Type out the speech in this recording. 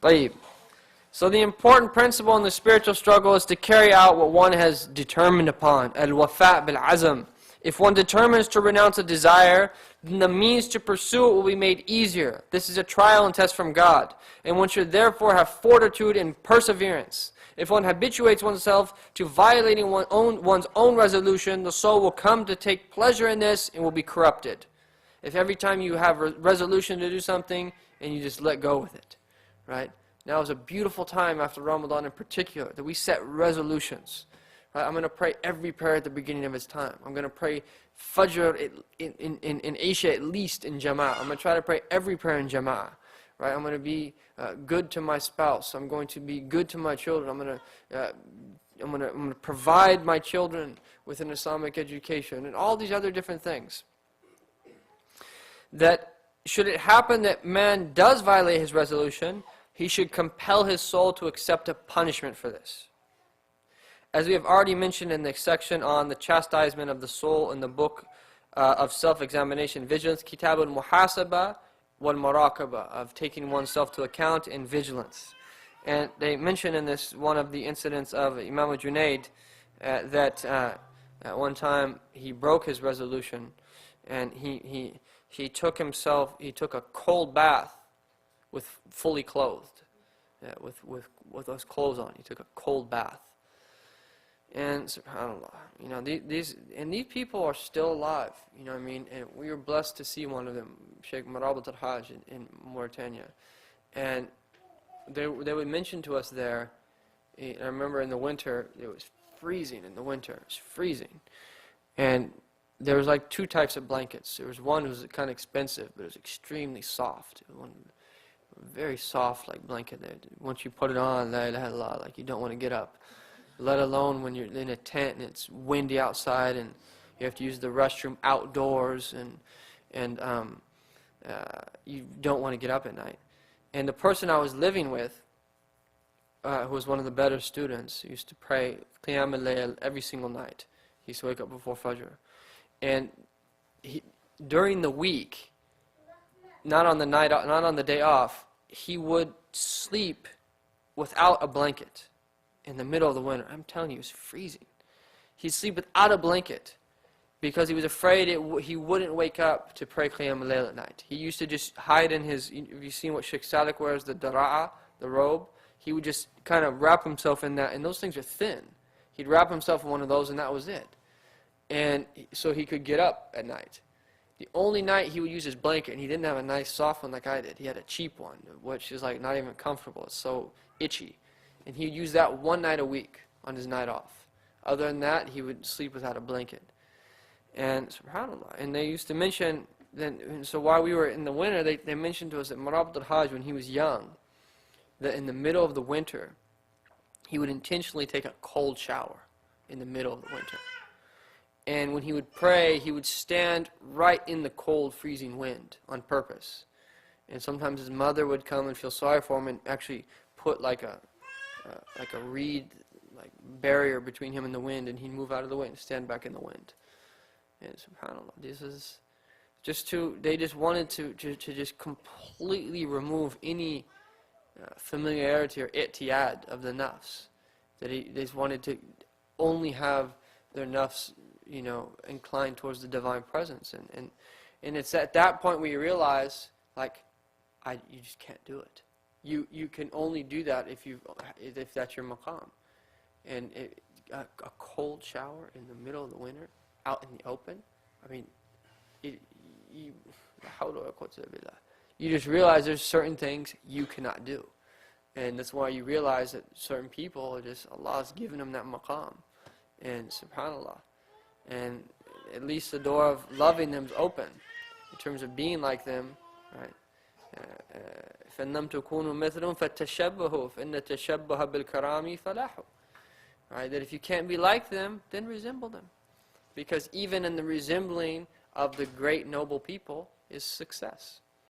طيب. So the important principle in the spiritual struggle is to carry out what one has determined upon. Al-wafa' bil-azm. If one determines to renounce a desire, then the means to pursue it will be made easier. This is a trial and test from God. And one should therefore have fortitude and perseverance. If one habituates oneself to violating one's own resolution, the soul will come to take pleasure in this and will be corrupted. If every time you have a resolution to do something and you just let go with it, right? Now is a beautiful time after Ramadan in particular that we set resolutions. Right? I'm going to pray every prayer at the beginning of its time. I'm going to pray Fajr in Isha at least in Jama'ah. I'm going to try to pray every prayer in Jama'ah. Right? I'm going to be good to my spouse. I'm going to be good to my children. I'm going to provide my children with an Islamic education and all these other different things. That should it happen that man does violate his resolution, he should compel his soul to accept a punishment for this. As we have already mentioned in the section on the chastisement of the soul in the book of self-examination, vigilance, Kitab al-Muhasaba wal-Muraqaba, of taking oneself to account and vigilance. And they mention in this one of the incidents of Imam Junaid that at one time he broke his resolution and he took a cold bath with fully clothed, with those clothes on. He took a cold bath. And subhanAllah, you know, these people are still alive, you know what I mean? And we were blessed to see one of them, Sheikh Murabit al-Hajj in Mauritania. And they would mention to us there, I remember in the winter, it was freezing in the winter, it was freezing. And there was like two types of blankets. There was one that was kind of expensive, but it was extremely soft. One very soft like blanket that once you put it on, la ilaha illallah, like you don't want to get up. Let alone when you're in a tent and it's windy outside and you have to use the restroom outdoors and you don't want to get up at night. And the person I was living with, who was one of the better students, used to pray Qiyam al-Layl every single night. He used to wake up before Fajr. And during the week, not on the day off, he would sleep without a blanket in the middle of the winter. I'm telling you, it was freezing. He'd sleep without a blanket because he was afraid he wouldn't wake up to pray Qiyam al-Layl at night. He used to just hide in his, have you seen what Sheikh Sadiq wears, the dara'a, the robe? He would just kind of wrap himself in that, and those things are thin. He'd wrap himself in one of those and that was it. And so he could get up at night. The only night he would use his blanket, and he didn't have a nice soft one like I did. He had a cheap one, which is like not even comfortable. It's so itchy. And he'd use that one night a week on his night off. Other than that, he would sleep without a blanket. And subhanAllah. And they used to mention, so while we were in the winter, they mentioned to us that Murabit al-Hajj, when he was young, that in the middle of the winter, he would intentionally take a cold shower in the middle of the winter. And when he would pray, he would stand right in the cold, freezing wind on purpose. And sometimes his mother would come and feel sorry for him and actually put like a reed barrier between him and the wind, and he'd move out of the way and stand back in the wind. And subhanAllah, this is they just wanted to just completely remove any familiarity or i'tiyad of the nafs. They just wanted to only have their nafs, you know, inclined towards the divine presence. And it's at that point where you realize, like, you just can't do it. You can only do that if that's your maqam. And a cold shower in the middle of the winter, out in the open, I mean, you just realize there's certain things you cannot do. And that's why you realize that certain people are just, Allah's given them that maqam. And subhanAllah. And at least the door of loving them is open in terms of being like them, right? فَإِنَّمْ تُكُونُوا مِثْلُهُمْ فَتَشَبَّهُوا فَإِنَّ تَشَبَّهَ بِالْكَرَامِ فَلَاحُ. Right? That if you can't be like them, then resemble them. Because even in the resembling of the great noble people is success.